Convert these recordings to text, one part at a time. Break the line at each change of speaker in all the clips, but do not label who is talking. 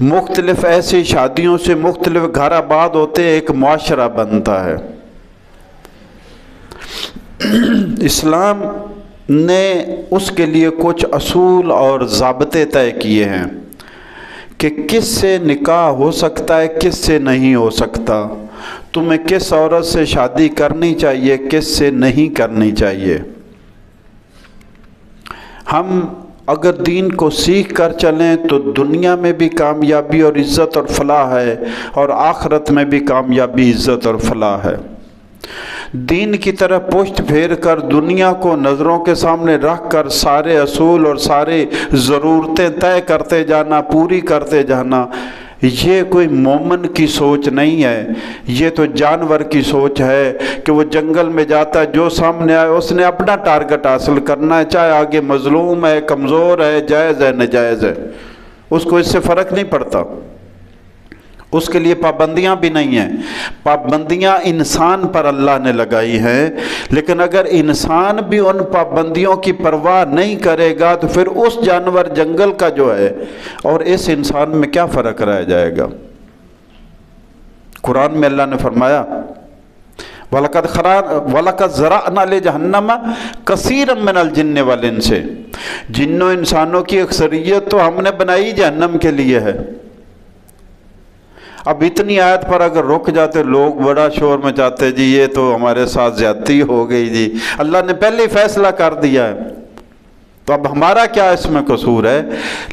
مختلف ایسی شادیوں سے مختلف گھر آباد ہوتے، ایک معاشرہ بنتا ہے۔ اسلام نے اس کے لیے کچھ اصول اور ضابطے طے کیے ہیں کہ کس سے نکاح ہو سکتا ہے، کس سے نہیں ہو سکتا، تمہیں کس عورت سے شادی کرنی چاہیے، کس سے نہیں کرنی چاہیے۔ ہم اگر دین کو سیکھ کر چلیں تو دنیا میں بھی کامیابی اور عزت اور فلاح ہے، اور آخرت میں بھی کامیابی، عزت اور فلاح ہے۔ دین کی طرف پشت پھیر کر دنیا کو نظروں کے سامنے رکھ کر سارے اصول اور سارے ضرورتیں طے کرتے جانا، پوری کرتے جانا، یہ کوئی مومن کی سوچ نہیں ہے۔ یہ تو جانور کی سوچ ہے کہ وہ جنگل میں جاتا ہے، جو سامنے آئے اس نے اپنا ٹارگٹ حاصل کرنا ہے، چاہے آگے مظلوم ہے، کمزور ہے، جائز ہے، ناجائز ہے، اس کو اس سے فرق نہیں پڑتا۔ اس کے لیے پابندیاں بھی نہیں ہیں۔ پابندیاں انسان پر اللہ نے لگائی ہیں، لیکن اگر انسان بھی ان پابندیوں کی پرواہ نہیں کرے گا تو پھر اس جانور جنگل کا جو ہے اور اس انسان میں کیا فرق رہ جائے گا۔ قرآن میں اللہ نے فرمایا وَلَقَدْ ذَرَأْنَا لِجَهَنَّمَ كَثِيرًا مِنَ الْجِنِّ وَالْإِنسِ، جنوں انسانوں کی اکثریت تو ہم نے بنائی جہنم کے لیے ہے۔ اب اتنی آیت پر اگر رک جاتے لوگ بڑا شور مچاتے، جی یہ تو ہمارے ساتھ زیادتی ہو گئی، جی اللہ نے پہلے ہی فیصلہ کر دیا ہے، تو اب ہمارا کیا اس میں قصور ہے؟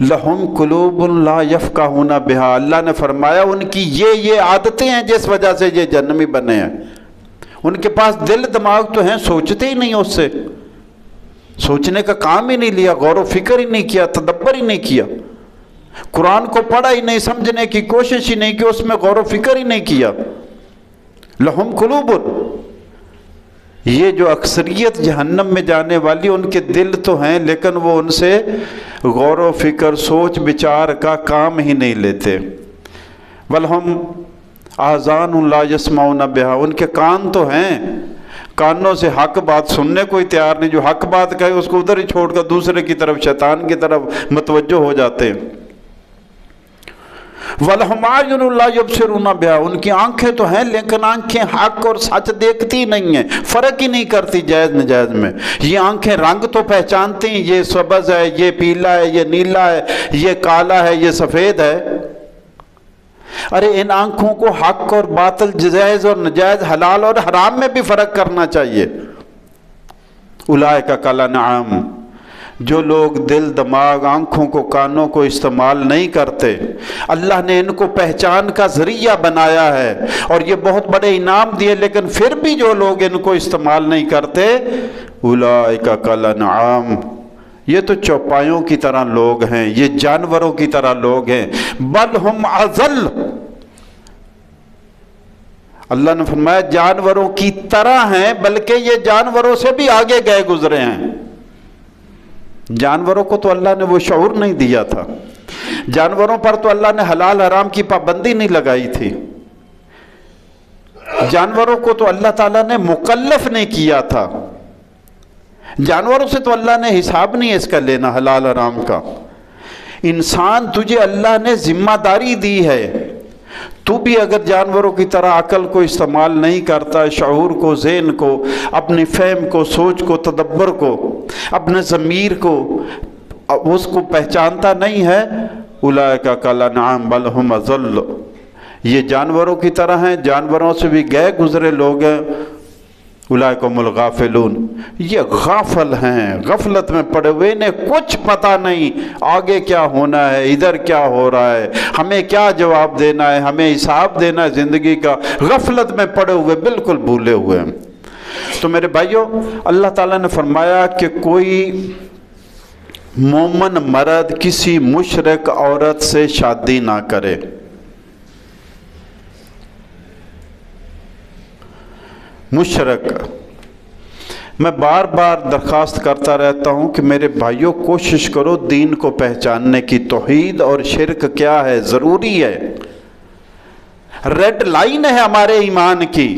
لَهُمْ قُلُوبٌ لَا يَفْقَهُونَ بِهَا، اللہ نے فرمایا ان کی یہ عادتیں ہیں جس وجہ سے یہ جہنمی بنے ہیں۔ ان کے پاس دل دماغ تو ہیں، سوچتے ہی نہیں، اس سے سوچنے کا کام ہی نہیں لیا، غور و فکر ہی نہیں کیا، تدبر ہی نہیں کیا، قرآن کو پڑھا ہی نہیں، سمجھنے کی کوشش ہی نہیں کی، اس میں غور و فکر ہی نہیں کیا۔ لہم قلوب، یہ جو اکثریت جہنم میں جانے والی، ان کے دل تو ہیں لیکن وہ ان سے غور و فکر، سوچ بچار کا کام ہی نہیں لیتے۔ وَلَهُمْ آذَانٌ لَا يَسْمَعُونَ بِهَا، ان کے کان تو ہیں، کانوں سے حق بات سننے کوئی تیار نہیں، جو حق بات کہے اس کو ادھر ہی چھوڑ کر دوسرے کی طرف، شیطان کی طرف متوجہ ہو جاتے ہیں۔ وَلَهُمْ أَعْيُنٌ لَا يُبْصِرُونَ بِهَا، ان کی آنکھیں تو ہیں لیکن آنکھیں حق اور سچ دیکھتی نہیں ہیں، فرق ہی نہیں کرتی جائز نجائز میں۔ یہ آنکھیں رنگ تو پہچانتی ہیں، یہ سبز ہے، یہ پیلا ہے، یہ نیلا ہے، یہ کالا ہے، یہ سفید ہے۔ ارے ان آنکھوں کو حق اور باطل، جائز اور نجائز، حلال اور حرام میں بھی فرق کرنا چاہیے۔ اولئک کالانعام، جو لوگ دل دماغ، آنکھوں کو، کانوں کو استعمال نہیں کرتے، اللہ نے ان کو پہچان کا ذریعہ بنایا ہے اور یہ بہت بڑے انعام دیے، لیکن پھر بھی جو لوگ ان کو استعمال نہیں کرتے، اولئک کالانعام، یہ تو چوپایوں کی طرح لوگ ہیں، یہ جانوروں کی طرح لوگ ہیں، بل ہم اضل، اللہ نے فرمایا جانوروں کی طرح ہیں، بلکہ یہ جانوروں سے بھی آگے گئے گزرے ہیں۔ جانوروں کو تو اللہ نے وہ شعور نہیں دیا تھا، جانوروں پر تو اللہ نے حلال حرام کی پابندی نہیں لگائی تھی، جانوروں کو تو اللہ تعالیٰ نے مکلف نہیں کیا تھا، جانوروں سے تو اللہ نے حساب نہیں اس کا لینا حلال حرام کا۔ انسان تجھے اللہ نے ذمہ داری دی ہے، تو بھی اگر جانوروں کی طرح عقل کو استعمال نہیں کرتا، شعور کو، ذہن کو، اپنی فہم کو، سوچ کو، تدبر کو، اپنے ضمیر کو، اس کو پہچانتا نہیں ہے، اولئک کالانعام بل ہم اضل، یہ جانوروں کی طرح ہیں، جانوروں سے بھی گئے گزرے لوگ ہیں۔ اولئک هم الغافلون، یہ غافل ہیں، غفلت میں پڑے ہوئے، انہیں کچھ پتہ نہیں آگے کیا ہونا ہے، ادھر کیا ہو رہا ہے، ہمیں کیا جواب دینا ہے، ہمیں حساب دینا ہے زندگی کا، غفلت میں پڑے ہوئے، بالکل بھولے ہوئے ہیں۔ تو میرے بھائیوں، اللہ تعالیٰ نے فرمایا کہ کوئی مومن مرد کسی مشرک عورت سے شادی نہ کرے۔ مشرک، میں بار بار درخواست کرتا رہتا ہوں کہ میرے بھائیوں کوشش کرو دین کو پہچاننے کی، توحید اور شرک کیا ہے، ضروری ہے، ریڈ لائن ہے ہمارے ایمان کی۔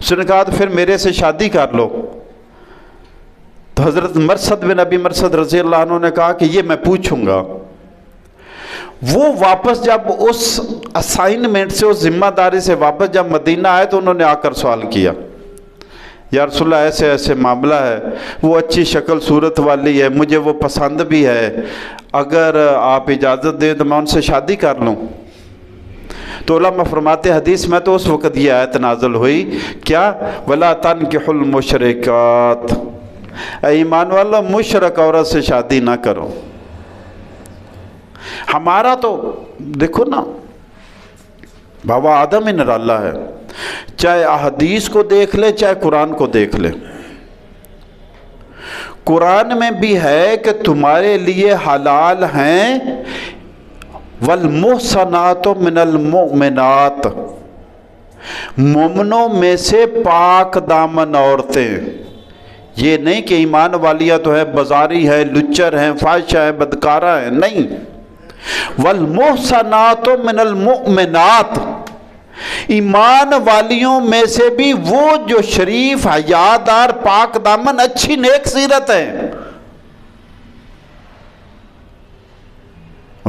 اس نے کہا تو پھر میرے سے شادی کر لو۔ تو حضرت مرثد بن ابی مرثد رضی اللہ عنہ نے کہا کہ یہ میں پوچھوں گا۔ وہ واپس جب اس اسائنمنٹ سے، اس ذمہ داری سے واپس جب مدینہ آئے تو انہوں نے آ کر سوال کیا، یا رسول اللہ ایسے ایسے معاملہ ہے، وہ اچھی شکل صورت والی ہے، مجھے وہ پسند بھی ہے، اگر آپ اجازت دیں تو میں ان سے شادی کر لوں۔ تو علماء فرماتے حدیث میں تو اس وقت یہ آیت نازل ہوئی، کیا؟ وَلَا تَنْكِحُوا الْمُشْرِكَاتِ، اے ایمان والو مشرک عورت سے شادی نہ کرو۔ ہمارا تو دیکھو نا، بابا آدم نراللہ ہے، چاہے احادیث کو دیکھ لے چاہے قرآن کو دیکھ لے، قرآن میں بھی ہے کہ تمہارے لیے حلال ہیں والمحصنات من المؤمنات، مومنوں میں سے پاک دامن عورتیں، یہ نہیں کہ ایمان والیاں تو ہے بازاری ہے، لچر ہیں، فاحشہ ہیں، بدکارہ ہیں، نہیں، والمحصنات من المؤمنات، ایمان والیوں میں سے بھی وہ جو شریف، حیادار، پاک دامن، اچھی نیک سیرت ہیں۔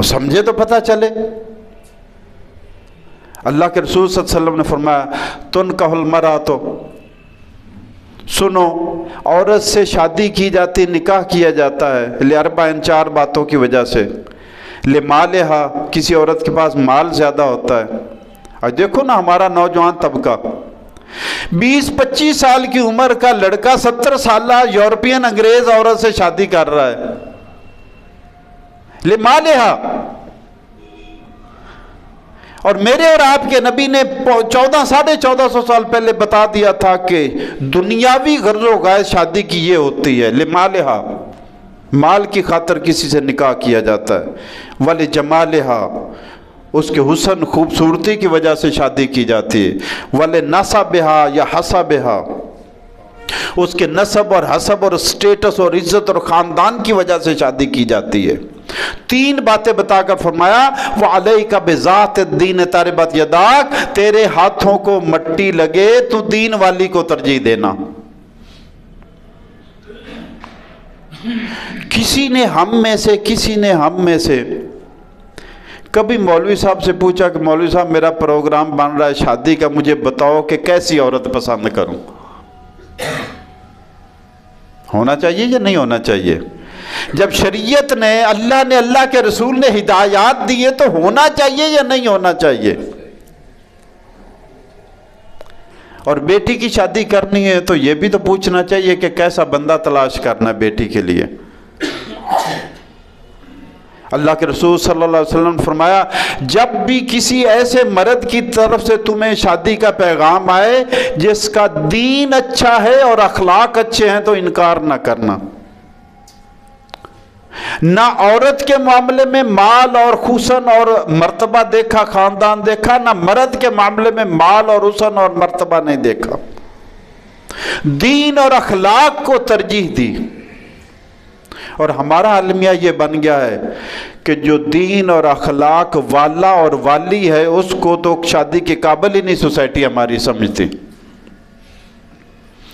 سمجھے تو پتہ چلے۔ اللہ کے رسول صلی اللہ علیہ وسلم نے فرمایا تنکح المرأۃ، سنو، عورت سے شادی کی جاتی، نکاح کیا جاتا ہے، لِأَرْبَعٍ، 4 باتوں کی وجہ سے، لِمَالِهَا، کسی عورت کے پاس مال زیادہ ہوتا ہے۔ اور دیکھو نا ہمارا نوجوان طبقہ، 20-25 سال کی عمر کا لڑکا 70 سالہ یورپین انگریز عورت سے شادی کر رہا ہے، لِمَالِهَا۔ اور میرے اور آپ کے نبی نے 1400 سال پہلے بتا دیا تھا کہ دنیاوی غرض و غایت شادی کی یہ ہوتی ہے، لِمَالِهَا، مال کی خاطر کسی سے نکاح کیا جاتا ہے، وَلِجَمَالِهَا، اس کے حسن خوبصورتی کی وجہ سے شادی کی جاتی ہے، وَلِنَسَبِهَا یا حَسَبِهَا، اس کے نسب اور حسب اور سٹیٹس اور عزت اور خاندان کی وجہ سے شادی کی جاتی ہے۔ 3 باتیں بتا کر فرمایا وَعَلَيْكَ بِذَاتِ الدِّينِ تَرِبَتْ يَدَاكَ، تیرے ہاتھوں کو مٹی لگے تو دین والی کو ترجیح دینا۔ کسی نے ہم میں سے کبھی مولوی صاحب سے پوچھا کہ مولوی صاحب میرا پروگرام بن رہا ہے شادی کا، مجھے بتاؤ کہ کیسی عورت پسند کروں؟ ہونا چاہیے یا نہیں ہونا چاہیے؟ جب شریعت نے، اللہ کے رسول نے ہدایات دیے تو ہونا چاہیے یا نہیں ہونا چاہیے؟ اور بیٹی کی شادی کرنی ہے تو یہ بھی تو پوچھنا چاہیے کہ کیسا بندہ تلاش کرنا ہے بیٹی کے لیے۔ اللہ کے رسول صلی اللہ علیہ وسلم نے فرمایا جب بھی کسی ایسے مرد کی طرف سے تمہیں شادی کا پیغام آئے جس کا دین اچھا ہے اور اخلاق اچھے ہیں تو انکار نہ کرنا۔ نہ عورت کے معاملے میں مال اور حسن اور مرتبہ دیکھا، خاندان دیکھا، نہ مرد کے معاملے میں مال اور حسن اور مرتبہ نہیں دیکھا، دین اور اخلاق کو ترجیح دی۔ اور ہمارا المیہ یہ بن گیا ہے کہ جو دین اور اخلاق والا اور والی ہے اس کو تو شادی کے قابل ہی نہیں سوسائٹی ہماری سمجھتی۔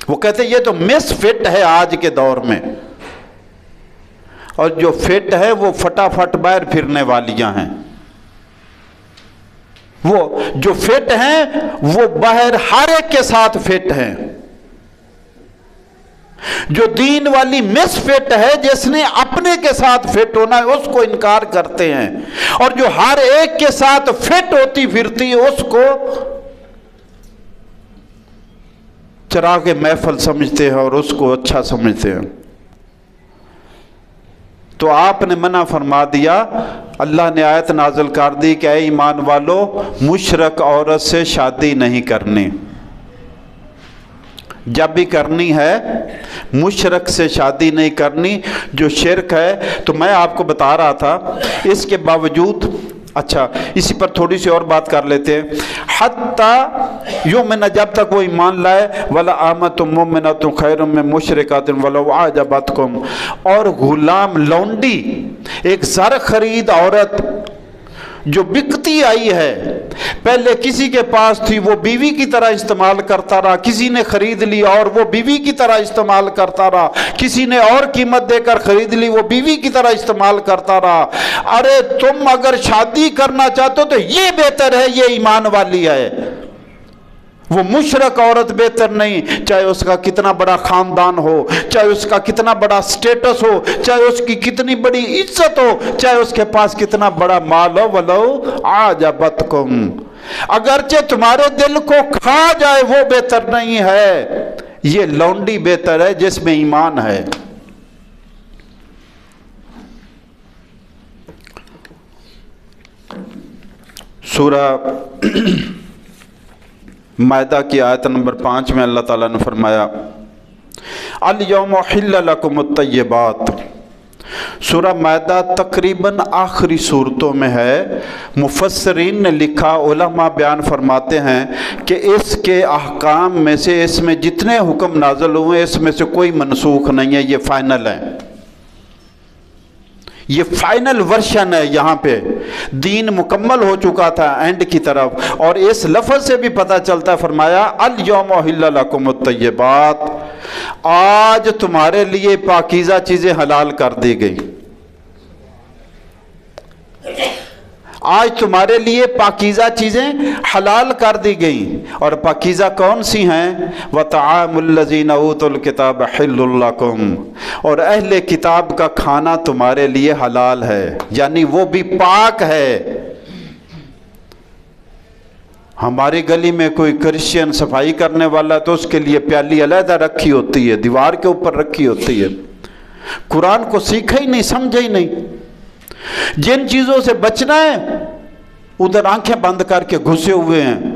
وہ کہتے ہیں یہ تو مس فٹ ہے آج کے دور میں، اور جو فٹ ہے وہ فٹافٹ باہر پھرنے والیاں ہیں۔ وہ جو فٹ ہیں وہ باہر ہر ایک کے ساتھ فٹ ہیں۔ جو دین والی مس فٹ ہے جس نے اپنے کے ساتھ فٹ ہونا ہے اس کو انکار کرتے ہیں، اور جو ہر ایک کے ساتھ فٹ ہوتی پھرتی ہے اس کو چراغ محفل سمجھتے ہیں اور اس کو اچھا سمجھتے ہیں۔ تو آپ نے منع فرما دیا، اللہ نے آیت نازل کر دی کہ اے ایمان والو مشرک عورت سے شادی نہیں کرنی، جب بھی کرنی ہے مشرک سے شادی نہیں کرنی جو شرک ہے۔ تو میں آپ کو بتا رہا تھا اس کے باوجود، اچھا اسی پر تھوڑی سی اور بات کر لیتے ہیں، حتیٰ یؤمن، جب تک وہ ایمان لائے، وَلَآمَةٌ مُؤْمِنَةٌ خَيْرٌ مِّن مُشْرِكَةٍ وَلَوْ أَعْجَبَتْكُمْ، اور غلام لونڈی، ایک زر خرید عورت جو بکتی آئی ہے، پہلے کسی کے پاس تھی وہ بیوی کی طرح استعمال کرتا رہا، کسی نے خرید لی اور وہ بیوی کی طرح استعمال کرتا رہا، کسی نے اور قیمت دے کر خرید لی وہ بیوی کی طرح استعمال کرتا رہا۔ ارے تم اگر شادی کرنا چاہتے ہو تو یہ بہتر ہے، یہ ایمان والی ہے، وہ مشرک عورت بہتر نہیں، چاہے اس کا کتنا بڑا خاندان ہو، چاہے اس کا کتنا بڑا سٹیٹس ہو، چاہے اس کی کتنی بڑی عزت ہو، چاہے اس کے پاس کتنا بڑا مال ہو، ولو اعجبتکم، اگرچہ تمہارے دل کو کھا جائے وہ بہتر نہیں ہے، یہ لونڈی بہتر ہے جس میں ایمان ہے۔ سورہ مائدہ کی آیت نمبر 5 میں اللہ تعالیٰ نے فرمایا الیوم احل لکم الطیبات۔ سورہ مائدہ تقریباً آخری صورتوں میں ہے۔ مفسرین نے لکھا، علماء بیان فرماتے ہیں کہ اس کے احکام میں سے، اس میں جتنے حکم نازل ہوئے اس میں سے کوئی منسوخ نہیں ہے، یہ فائنل ہے، یہ فائنل ورشن ہے۔ یہاں پہ دین مکمل ہو چکا تھا اینڈ کی طرف، اور اس لفظ سے بھی پتہ چلتا ہے، فرمایا الیوم احل لکم الطیبات، آج تمہارے لیے پاکیزہ چیزیں حلال کر دی گئی، آج تمہارے لیے پاکیزہ چیزیں حلال کر دی گئیں، اور پاکیزہ کون سی ہیں؟ وَطَعَامُ الَّذِينَ أُوتُوا الْكِتَابَ حِلٌّ لَكُمْ، اور اہل کتاب کا کھانا تمہارے لیے حلال ہے، یعنی وہ بھی پاک ہے۔ ہماری گلی میں کوئی کرسچین صفائی کرنے والا تو اس کے لیے پیالی علیحدہ رکھی ہوتی ہے، دیوار کے اوپر رکھی ہوتی ہے، قرآن کو سیکھا ہی نہیں، سمجھا ہی نہیں۔ جن چیزوں سے بچنا ہے ادھر آنکھیں بند کر کے گھسے ہوئے ہیں،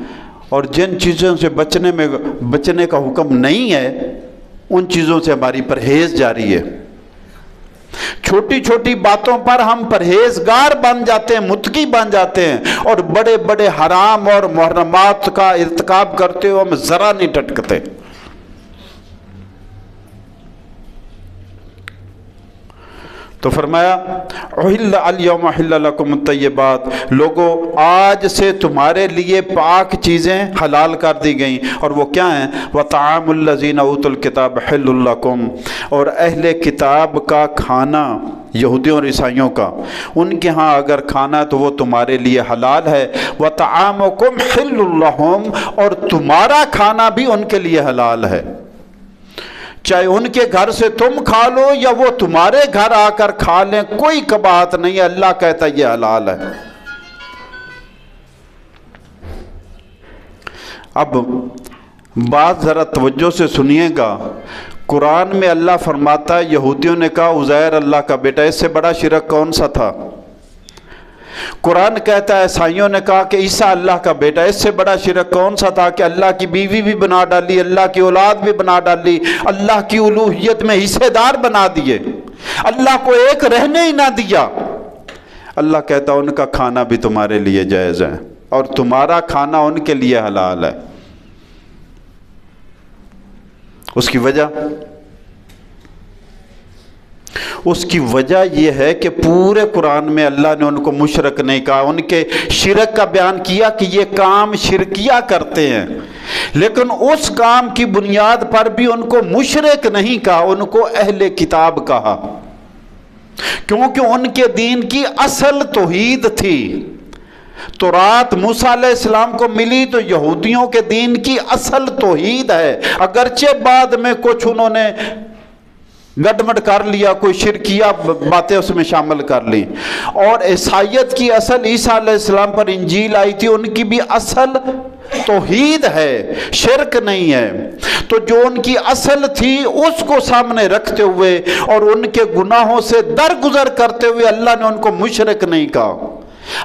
اور جن چیزوں سے بچنے کا حکم نہیں ہے ان چیزوں سے ہماری پرہیز جاری ہے۔ چھوٹی چھوٹی باتوں پر ہم پرہیزگار بن جاتے ہیں، متقی بن جاتے ہیں، اور بڑے بڑے حرام اور محرمات کا ارتکاب کرتے ہوئے ہم ذرا نہیں ٹٹکتے۔ تو فرمایا الیوم احل لکم الطیبات، لوگو آج سے تمہارے لیے پاک چیزیں حلال کر دی گئیں، اور وہ کیا ہیں؟ وَطَعَامُ الَّذِينَ أُوتُوا الْكِتَابَ حِلٌّ لَكُمْ، اور اہل کتاب کا کھانا، یہودیوں اور عیسائیوں کا، ان کے ہاں اگر کھانا تو وہ تمہارے لیے حلال ہے۔ وَطَعَامُكُمْ حِلٌّ لَهُمْ، اور تمہارا کھانا بھی ان کے لیے حلال ہے، چاہے ان کے گھر سے تم کھا لو یا وہ تمہارے گھر آ کر کھا لیں، کوئی کباہت نہیں ہے، اللہ کہتا ہے یہ حلال ہے۔ اب بات ذرا توجہ سے سنیے گا، قرآن میں اللہ فرماتا ہے یہودیوں نے کہا عزیر اللہ کا بیٹا، اس سے بڑا شرک کون سا تھا؟ قرآن کہتا ہے عیسائیوں نے کہا کہ عیسیٰ اللہ کا بیٹا، اس سے بڑا شرک کون سا تھا کہ اللہ کی بیوی بھی بنا ڈالی، اللہ کی اولاد بھی بنا ڈالی، اللہ کی الوہیت میں حصے دار بنا دیے، اللہ کو ایک رہنے ہی نہ دیا۔ اللہ کہتا ان کا کھانا بھی تمہارے لیے جائز ہے، اور تمہارا کھانا ان کے لیے حلال ہے۔ اس کی وجہ یہ ہے کہ پورے قرآن میں اللہ نے ان کو مشرک نہیں کہا، ان کے شرک کا بیان کیا کہ یہ کام شرکیہ کرتے ہیں، لیکن اس کام کی بنیاد پر بھی ان کو مشرک نہیں کہا، ان کو اہل کتاب کہا، کیونکہ ان کے دین کی اصل توحید تھی۔ تورات موسیٰ علیہ السلام کو ملی تو یہودیوں کے دین کی اصل توحید ہے، اگرچہ بعد میں کچھ انہوں نے گڈمڈ کر لیا، کوئی شرکیہ باتیں اس میں شامل کر لی، اور عیسائیت کی اصل عیسیٰ علیہ السلام پر انجیل آئی تھی، ان کی بھی اصل توحید ہے، شرک نہیں ہے۔ تو جو ان کی اصل تھی اس کو سامنے رکھتے ہوئے اور ان کے گناہوں سے درگزر کرتے ہوئے اللہ نے ان کو مشرک نہیں کہا،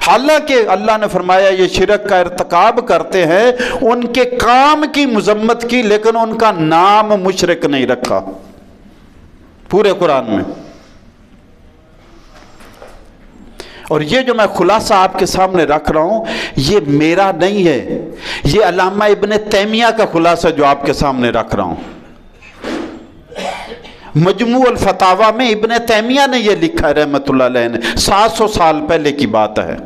حالانکہ اللہ نے فرمایا یہ شرک کا ارتکاب کرتے ہیں، ان کے کام کی مذمت کی، لیکن ان کا نام مشرک نہیں رکھا پورے قرآن میں۔ اور یہ جو میں خلاصہ آپ کے سامنے رکھ رہا ہوں یہ میرا نہیں ہے، یہ علامہ ابن تیمیہ کا خلاصہ جو آپ کے سامنے رکھ رہا ہوں۔ مجموع الفتاوی میں ابن تیمیہ نے یہ لکھا ہے رحمۃ اللہ علیہ نے، 700 سال پہلے کی بات ہے۔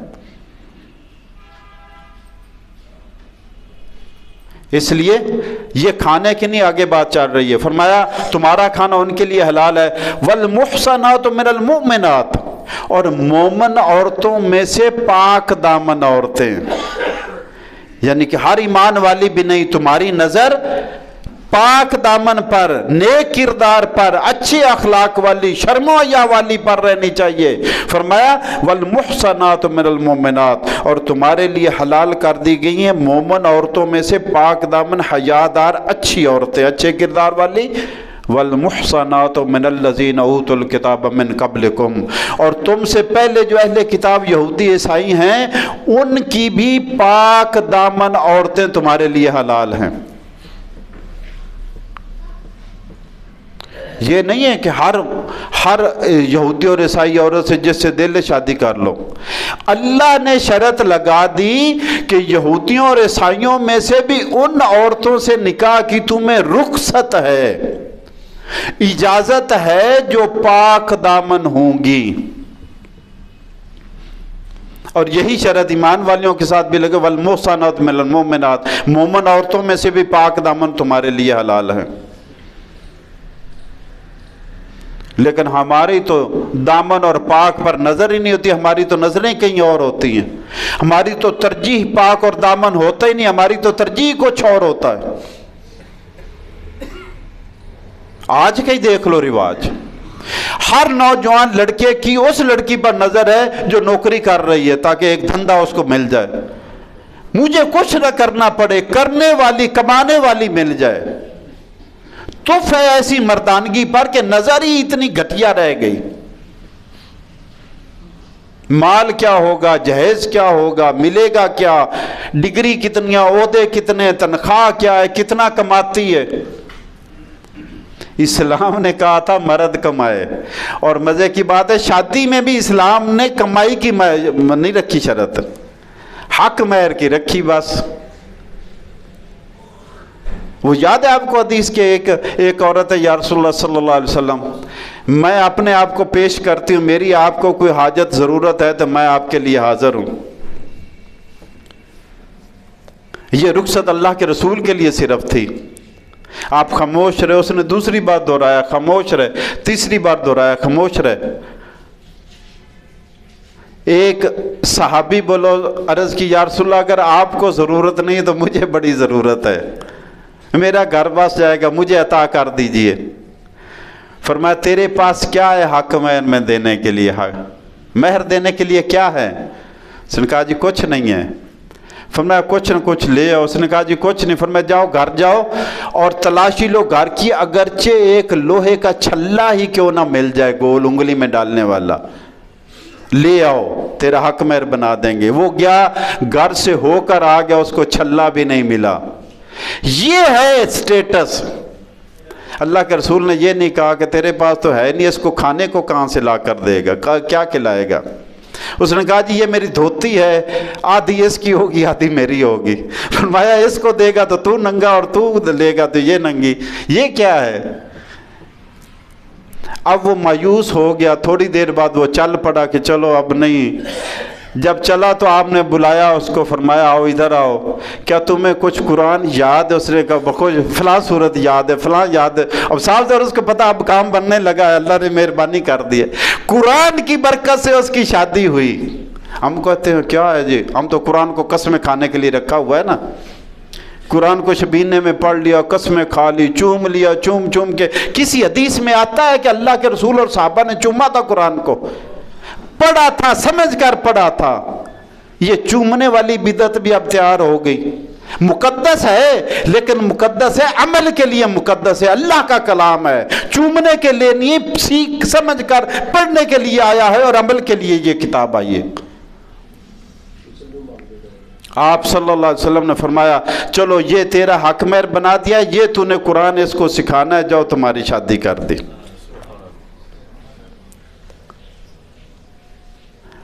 اس لیے یہ کھانے کی نہیں آگے بات چل رہی ہے. فرمایا تمہارا کھانا ان کے لیے حلال ہے. والمحصنات من المؤمنات، اور مومن عورتوں میں سے پاک دامن عورتیں، یعنی کہ ہر ایمان والی بھی نہیں، تمہاری نظر پاک دامن پر، نیک کردار پر، اچھے اخلاق والی، شرم و حیا والی پر رہنی چاہیے. فرمایا والمحصنات من المؤمنات، اور تمہارے لیے حلال کر دی گئی ہیں مومن عورتوں میں سے پاک دامن حیادار اچھی عورتیں، اچھے کردار والی. والمحصنات من الذین اوتوا الکتاب من قبلکم، اور تم سے پہلے جو اہل کتاب یہودی عیسائی ہیں ان کی بھی پاک دامن عورتیں تمہارے لیے حلال ہیں. یہ نہیں ہے کہ ہر یہودی اور عیسائی عورت سے جس سے دل شادی کر لو. اللہ نے شرط لگا دی کہ یہودیوں اور عیسائیوں میں سے بھی ان عورتوں سے نکاح کی تمہیں رخصت ہے، اجازت ہے جو پاک دامن ہوں گی. اور یہی شرط ایمان والیوں کے ساتھ بھی لگے. والمحصنات من المؤمنات، مومن عورتوں میں سے بھی پاک دامن تمہارے لیے حلال ہے. لیکن ہماری تو دامن اور پاک پر نظر ہی نہیں ہوتی، ہماری تو نظریں کہیں اور ہوتی ہیں. ہماری تو ترجیح پاک اور دامن ہوتا ہی نہیں، ہماری تو ترجیح کچھ اور ہوتا ہے. آج کہیں دیکھ لو رواج، ہر نوجوان لڑکے کی اس لڑکی پر نظر ہے جو نوکری کر رہی ہے تاکہ ایک دھندا اس کو مل جائے، مجھے کچھ نہ کرنا پڑے، کرنے والی کمانے والی مل جائے. تف ہے ایسی مردانگی پر کہ نظر ہی اتنی گھٹیا رہ گئی. مال کیا ہوگا، جہیز کیا ہوگا، ملے گا کیا، ڈگری کتنی، عہدے کتنے، تنخواہ کیا ہے، کتنا کماتی ہے. اسلام نے کہا تھا مرد کمائے. اور مزے کی بات ہے شادی میں بھی اسلام نے کمائی کی نہیں رکھی شرط، حق مہر کی رکھی بس. وہ یاد ہے آپ کو حدیث کے ایک عورت ہے، یا رسول اللہ صلی اللہ علیہ وسلم میں اپنے آپ کو پیش کرتی ہوں، میری آپ کو کوئی حاجت ضرورت ہے تو میں آپ کے لیے حاضر ہوں. یہ رخصت اللہ کے رسول کے لیے صرف تھی. آپ خاموش رہے، اس نے دوسری بار دہرایا خاموش رہے، تیسری بار دہرایا خاموش رہے. ایک صحابی بولو عرض کی یا رسول اللہ اگر آپ کو ضرورت نہیں تو مجھے بڑی ضرورت ہے، میرا گھر بس جائے گا، مجھے عطا کر دیجئے. فرمایا تیرے پاس کیا ہے حق مہر میں دینے کے لیے، مہر دینے کے لیے کیا ہے؟ اس نے کہا جی کچھ نہیں ہے. فرمایا کچھ نہ کچھ لے آؤ. اس نے کہا جی کچھ نہیں. فرمایا جاؤ گھر جاؤ اور تلاشی لو گھر کی، اگرچہ ایک لوہے کا چھلا ہی کیوں نہ مل جائے گول انگلی میں ڈالنے والا، لے آؤ تیرا حق مہر بنا دیں گے. وہ گیا گھر سے ہو کر آ گیا، اس کو چھلا بھی نہیں ملا. یہ ہے سٹیٹس. اللہ کے رسول نے یہ نہیں کہا کہ تیرے پاس تو ہے نہیں، اس کو کھانے کو کہاں سے لا کر دے گا، کیا کھلائے گا. اس نے کہا جی یہ میری دھوتی ہے، آدھی اس کی ہوگی آدھی میری ہوگی. فرمایا اس کو دے گا تو تو ننگا اور تو لے گا تو یہ ننگی، یہ کیا ہے. اب وہ مایوس ہو گیا. تھوڑی دیر بعد وہ چل پڑا کہ چلو اب نہیں. جب چلا تو آپ نے بلایا اس کو، فرمایا آؤ ادھر آؤ، کیا تمہیں کچھ قرآن یاد ہے؟ اس نے کہا بخوش فلاں صورت یاد ہے، فلاں یاد ہے. اب صاحب سے اس کو پتا اب کام بننے لگا ہے، اللہ نے مہربانی کر دی ہے. قرآن کی برکت سے اس کی شادی ہوئی. ہم کہتے ہیں کیا ہے جی، ہم تو قرآن کو قسمیں کھانے کے لیے رکھا ہوا ہے نا. قرآن کو شبینے میں پڑھ لیا، قسمیں کھا لی، چوم لیا چوم چوم کے. کسی حدیث میں آتا ہے کہ اللہ کے رسول اور صحابہ نے چوما تھا قرآن کو؟ پڑھا تھا، سمجھ کر پڑھا تھا. یہ چومنے والی بدعت بھی اب تیار ہو گئی. مقدس ہے لیکن مقدس ہے عمل کے لیے، مقدس ہے اللہ کا کلام ہے، چومنے کے لیے نہیں، سیکھ سمجھ کر پڑھنے کے لیے آیا ہے اور عمل کے لیے یہ کتاب آئی ہے. آپ صلی اللہ علیہ وسلم نے فرمایا چلو یہ تیرا حق مہر بنا دیا، یہ تو نے قرآن اس کو سکھانا ہے، جاؤ تمہاری شادی کر دی.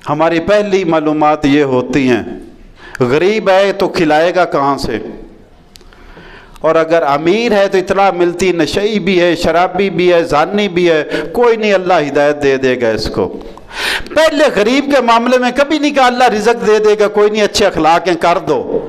ہماری پہلی معلومات یہ ہوتی ہیں غریب ہے تو کھلائے گا کہاں سے، اور اگر امیر ہے تو اطلاع ملتی نشئی بھی ہے، شرابی بھی ہے، زانی بھی ہے، کوئی نہیں اللہ ہدایت دے دے گا اس کو. پہلے غریب کے معاملے میں کبھی نہیں کہا اللہ رزق دے دے گا، کوئی نہیں اچھے اخلاق ہیں کر دو.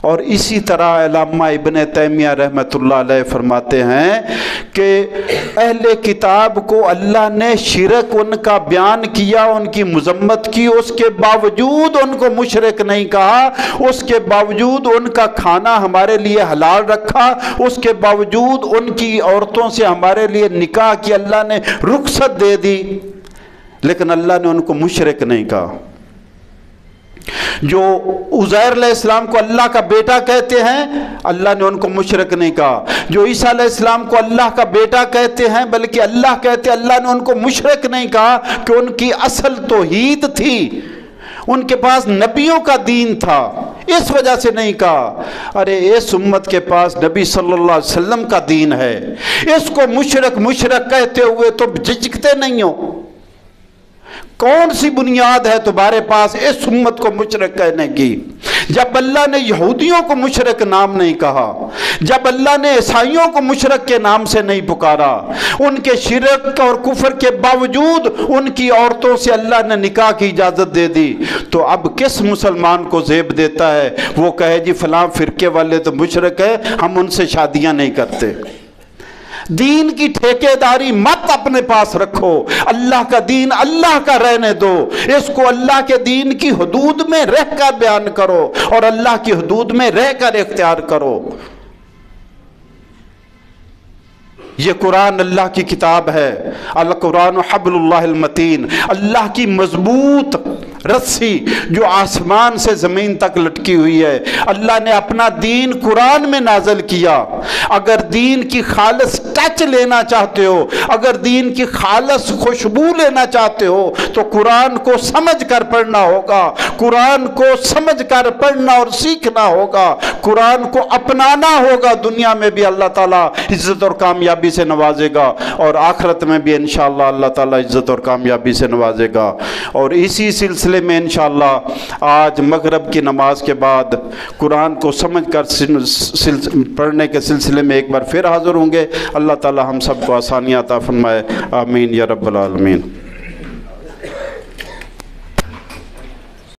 اور اسی طرح علامہ ابن تیمیہ رحمۃ اللہ علیہ فرماتے ہیں کہ اہل کتاب کو اللہ نے شرک ان کا بیان کیا، ان کی مذمت کی، اس کے باوجود ان کو مشرک نہیں کہا، اس کے باوجود ان کا کھانا ہمارے لیے حلال رکھا، اس کے باوجود ان کی عورتوں سے ہمارے لیے نکاح کی اللہ نے رخصت دے دی، لیکن اللہ نے ان کو مشرک نہیں کہا۔ جو عزیر علیہ السلام کو اللہ کا بیٹا کہتے ہیں، اللہ نے ان کو مشرک نہیں کہا۔ جو عیسیٰ علیہ السلام کو اللہ کا بیٹا کہتے ہیں بلکہ اللہ کہتے ہیں، اللہ نے ان کو مشرک نہیں کہا کہ ان کی اصل توحید تھی، ان کے پاس نبیوں کا دین تھا، اس وجہ سے نہیں کہا۔ ارے اس امت کے پاس نبی صلی اللہ علیہ وسلم کا دین ہے، اس کو مشرک مشرک کہتے ہوئے تو جھجکتے نہیں ہو؟ کون سی بنیاد ہے تمہارے پاس اس امت کو مشرک کہنے کی؟ جب اللہ نے یہودیوں کو مشرک نام نہیں کہا، جب اللہ نے عیسائیوں کو مشرک کے نام سے نہیں پکارا، ان کے شرک اور کفر کے باوجود ان کی عورتوں سے اللہ نے نکاح کی اجازت دے دی، تو اب کس مسلمان کو زیب دیتا ہے وہ کہے جی فلاں فرقے والے تو مشرک ہے، ہم ان سے شادیاں نہیں کرتے؟ دین کی ٹھیکیداری مت اپنے پاس رکھو، اللہ کا دین اللہ کا رہنے دو، اس کو اللہ کے دین کی حدود میں رہ کر بیان کرو اور اللہ کی حدود میں رہ کر اختیار کرو۔ یہ قرآن اللہ کی کتاب ہے، القرآن حبل اللہ المتین، اللہ کی مضبوط رسی جو آسمان سے زمین تک لٹکی ہوئی ہے۔ اللہ نے اپنا دین قرآن میں نازل کیا۔ اگر دین کی خالص ٹچ لینا چاہتے ہو، اگر دین کی خالص خوشبو لینا چاہتے ہو تو قرآن کو سمجھ کر پڑھنا ہوگا، قرآن کو سمجھ کر پڑھنا اور سیکھنا ہوگا، قرآن کو اپنانا ہوگا۔ دنیا میں بھی اللہ تعالیٰ عزت اور کامیابی سے نوازے گا اور آخرت میں بھی انشاءاللہ اللہ تعالیٰ عزت اور کامیابی سے نوازے گا۔ اور اسی سلسلے میں انشاءاللہ آج مغرب کی نماز کے بعد قرآن کو سمجھ کر پڑھنے کے سلسلے میں ایک بار پھر حاضر ہوں گے۔ اللہ تعالیٰ ہم سب کو آسانیاں عطا فرمائے، آمین یا رب العالمین۔